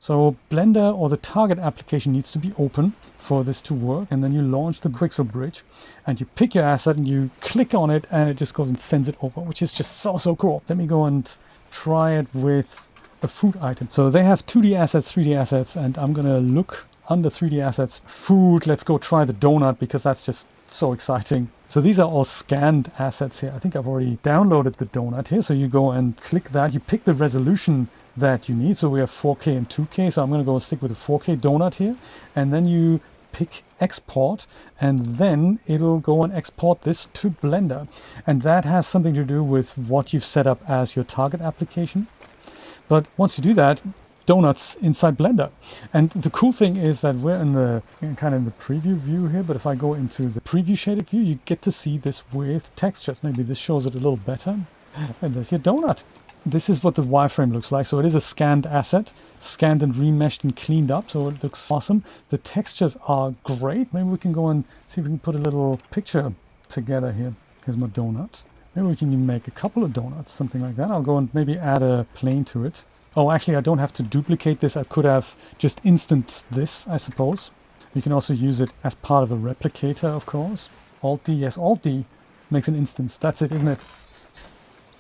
So Blender or the target application needs to be open for this to work, and then you launch the Quixel Bridge and you pick your asset and you click on it and it just goes and sends it over, which is just so cool. Let me go and try it with a food item. So they have 2D assets, 3D assets, and I'm gonna look under 3D assets, food. Let's go try the donut because that's just so exciting. So these are all scanned assets here. I think I've already downloaded the donut here. So you go and click that, you pick the resolution that you need. So we have 4K and 2K. So I'm going to go stick with a 4K donut here. And then you pick export, and then it'll go and export this to Blender. And that has something to do with what you've set up as your target application. But once you do that, donuts inside Blender. And the cool thing is that we're in the kind of in the preview view here, but if I go into the preview shaded view, you get to see this with textures. Maybe this shows it a little better. And there's your donut. This is what the wireframe looks like. So it is a scanned asset, scanned and remeshed and cleaned up. So it looks awesome. The textures are great. Maybe we can go and see if we can put a little picture together here. Here's my donut. Maybe we can even make a couple of donuts, something like that. I'll go and maybe add a plane to it. Oh, actually, I don't have to duplicate this. I could have just instanced this, I suppose. You can also use it as part of a replicator, of course. Alt-D, yes, Alt-D makes an instance. That's it, isn't it?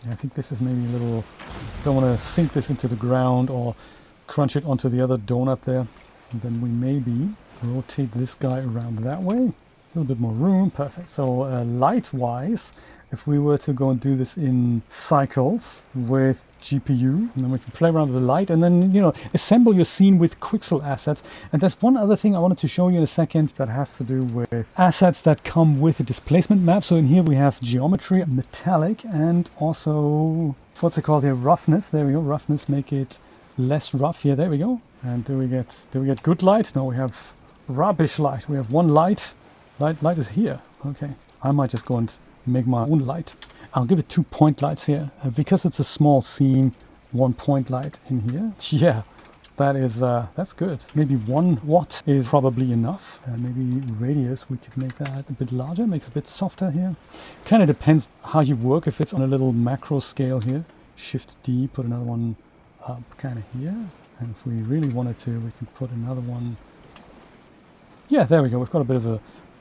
I think this is maybe a little... Don't want to sink this into the ground or crunch it onto the other donut there. And then we maybe rotate this guy around that way. A little bit more room, perfect. So light-wise, if we were to go and do this in cycles with GPU, and then we can play around with the light and then, you know, assemble your scene with Quixel assets. And there's one other thing I wanted to show you in a second that has to do with assets that come with a displacement map. So in here we have geometry, metallic, and also, what's it called here? Roughness. There we go. Roughness, make it less rough. Yeah, there we go. And do we get good light? No, we have rubbish light. We have one light. Light is here. Okay. I might just go and make my own light. I'll give it 2 point lights here. Because it's a small scene, 1 point light in here. Yeah, that's good. Maybe 1 watt is probably enough. Maybe radius, we could make that a bit larger, makes it a bit softer here. Kind of depends how you work. If it's on a little macro scale here, Shift D, put another one up kind of here. And if we really wanted to, we can put another one. Yeah, there we go. We've got a bit of a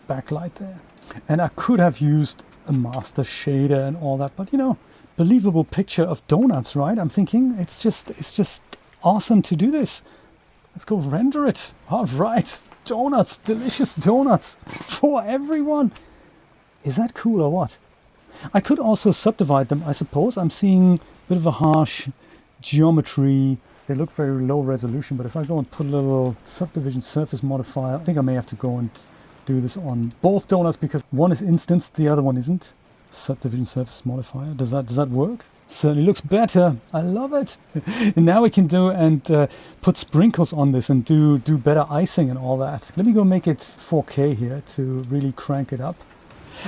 backlight there. And I could have used a master shader and all that, but you know, believable picture of donuts, right? I'm thinking it's just awesome to do this. Let's go render it. All right, donuts, delicious donuts for everyone. Is that cool or what? I could also subdivide them, I suppose. I'm seeing a bit of a harsh geometry. They look very low resolution, but if I go and put a little subdivision surface modifier, I think I may have to go and do this on both donuts because one is instanced, the other one isn't. Subdivision surface modifier. Does that work? Certainly looks better. I love it. And now we can do and put sprinkles on this and do better icing and all that. Let me go make it 4K here to really crank it up.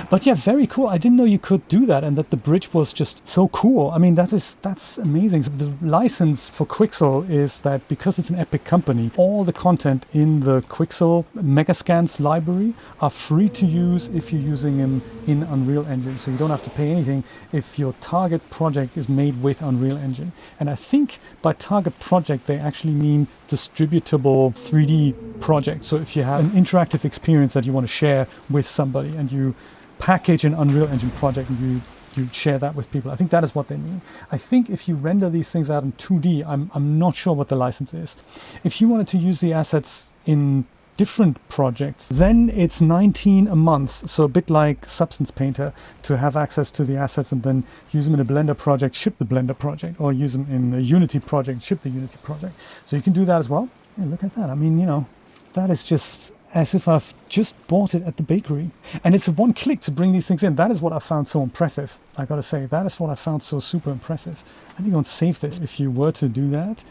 But yeah, very cool. I didn't know you could do that and that the bridge was just so cool. I mean, that's amazing. The license for Quixel is that because it's an Epic company, all the content in the Quixel Megascans Library are free to use if you're using them in Unreal Engine. So you don't have to pay anything if your target project is made with Unreal Engine. And I think by target project, they actually mean distributable 3D project. So if you have an interactive experience that you want to share with somebody and you package an Unreal Engine project and you share that with people, I think that is what they mean. I think if you render these things out in 2D, I'm not sure what the license is. If you wanted to use the assets in different projects, then it's $19 a month. So a bit like Substance Painter, to have access to the assets and then use them in a Blender project, ship the Blender project, or use them in a Unity project, ship the Unity project. So you can do that as well. Yeah, look at that. I mean, you know, that is just as if I've just bought it at the bakery. And it's a one click to bring these things in. That is what I found so impressive. I gotta say, that is what I found so super impressive. And you go and save this. If you were to do that,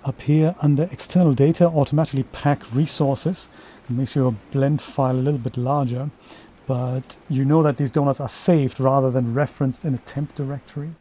up here under external data, automatically pack resources. It makes your blend file a little bit larger. But you know that these donuts are saved rather than referenced in a temp directory.